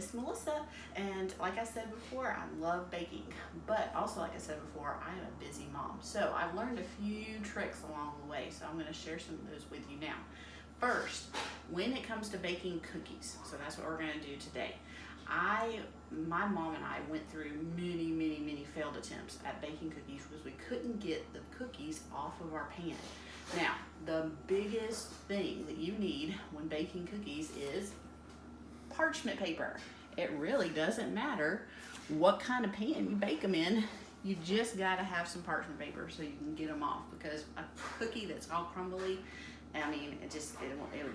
It's Melissa, and like I said before, I love baking, but also like I said before, I am a busy mom. So I've learned a few tricks along the way, so I'm going to share some of those with you now. First, when it comes to baking cookies, so that's what we're going to do today. My mom and I went through many failed attempts at baking cookies because we couldn't get the cookies off of our pan. Now, the biggest thing that you need when baking cookies is parchment paper. It really doesn't matter what kind of pan you bake them in. You just gotta have some parchment paper so you can get them off, because a cookie that's all crumbly, I mean, it was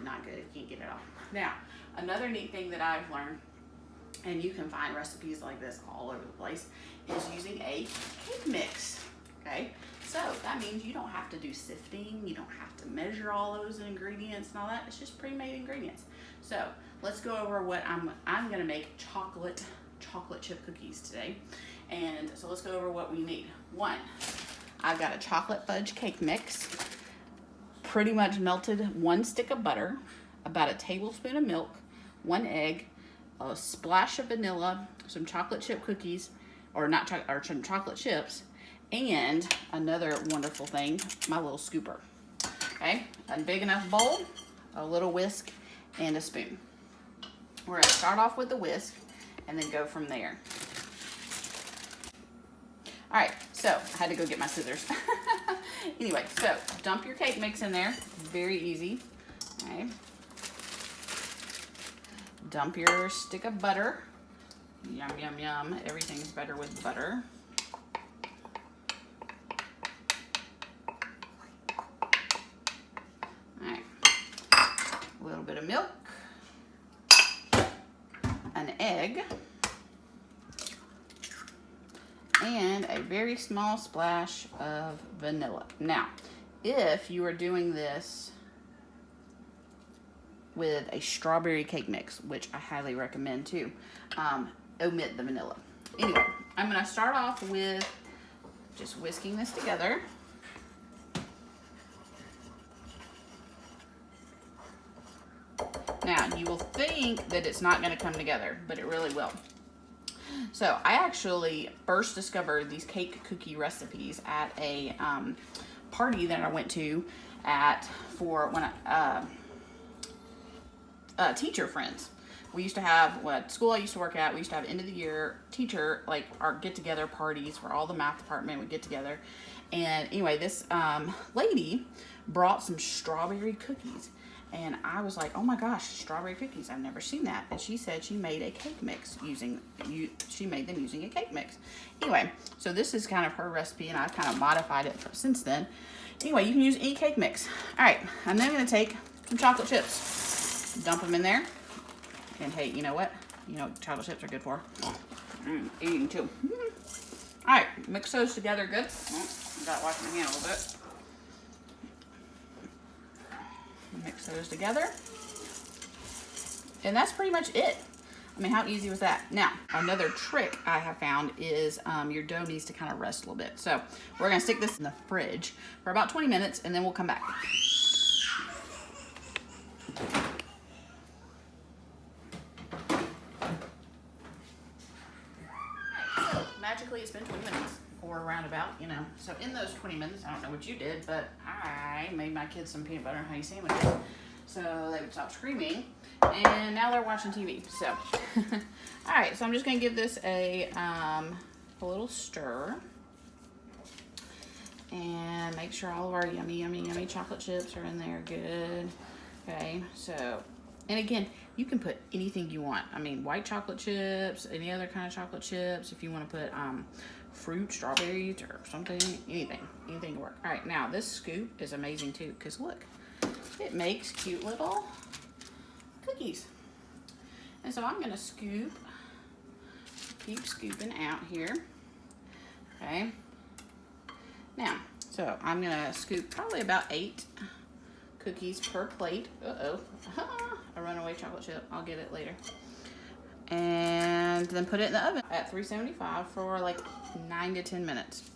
not good if you can't get it off. Now, another neat thing that I've learned, and you can find recipes like this all over the place, is using a cake mix, okay? So that means you don't have to do sifting, you don't have to measure all those ingredients and all that. It's just pre-made ingredients. So let's go over what I'm gonna make chocolate chip cookies today. And so let's go over what we need. One, I've got a chocolate fudge cake mix, pretty much melted 1 stick of butter, about a tablespoon of milk, 1 egg, a splash of vanilla, some chocolate chip cookies, or some chocolate chips, and another wonderful thing, my little scooper. Okay, a big enough bowl, a little whisk, and a spoon. We're gonna start off with the whisk and then go from there. All right, so I had to go get my scissors. Anyway, so dump your cake mix in there, very easy. Okay. Dump your stick of butter. Yum, yum, yum. Everything's better with butter. All right. A little bit of milk. An egg. And a very small splash of vanilla. Now, if you are doing this with a strawberry cake mix, which I highly recommend too, omit the vanilla. Anyway, I'm gonna start off with just whisking this together. Now, you will think that it's not gonna come together, but it really will. So I actually first discovered these cake cookie recipes at a party that I went to for when teacher friends. We used to have, at school I used to work at, we used to have end of the year teacher, like our get together parties where all the math department would get together. And anyway, this lady brought some strawberry cookies. And I was like, oh my gosh, strawberry cookies, I've never seen that. And she said she made a cake mix she made them using a cake mix. Anyway, so this is kind of her recipe, and I've kind of modified it since then. Anyway, you can use any cake mix. All right, I'm then gonna take some chocolate chips, dump them in there. And hey, you know what? You know what chocolate chips are good for? Eating too. All right, mix those together good. Oh, I gotta wash my hand a little bit. Mix those together. And that's pretty much it. I mean, how easy was that? Now, another trick I have found is your dough needs to kind of rest a little bit. So we're gonna stick this in the fridge for about 20 minutes and then we'll come back. So magically it's been 20 minutes or roundabout, you know. So in those 20 minutes, I don't know what you did, but I made my kids some peanut butter and honey sandwiches so they would stop screaming, and now they're watching TV. So all right, so I'm just gonna give this a little stir and make sure all of our yummy chocolate chips are in there good. Okay, so, and again, you can put anything you want. I mean, white chocolate chips, any other kind of chocolate chips. If you want to put fruit, strawberries, or something, anything will work. All right, now this scoop is amazing too, because look, it makes cute little cookies. And so I'm gonna keep scooping out here. Okay. Now, so I'm gonna scoop probably about 8 cookies per plate. Uh-oh, a runaway chocolate chip. I'll get it later. And then put it in the oven at 375 for like 9 to 10 minutes.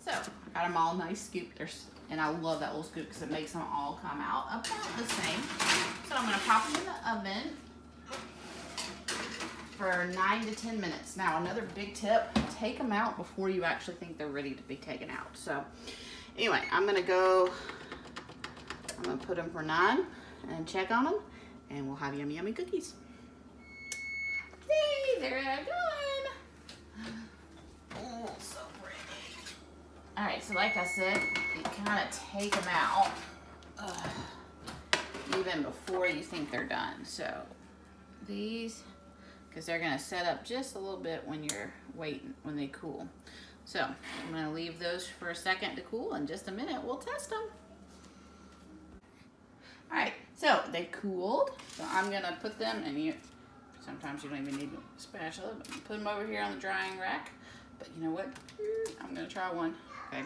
So, got them all nice scooped. And I love that little scoop because it makes them all come out about the same. So I'm gonna pop them in the oven for 9 to 10 minutes. Now, another big tip, take them out before you actually think they're ready to be taken out. So anyway, I'm gonna put them for 9 and check on them, and we'll have yummy, yummy cookies. Yay, they're done. Oh, so pretty. All right, so like I said, you kind of take them out even before you think they're done. So these, because they're gonna set up just a little bit when you're waiting, when they cool. So I'm gonna leave those for a second to cool. In just a minute, we'll test them. All right, so they cooled. So I'm gonna put them, and sometimes you don't even need a spatula, but put them over here on the drying rack. But you know what? I'm gonna try one. Okay.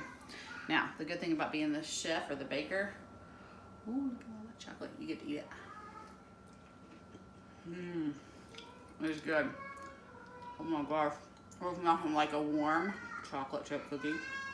Now, the good thing about being the chef or the baker, ooh, look at all that chocolate. You get to eat it. It's good. Oh my gosh. There's nothing like a warm chocolate chip cookie.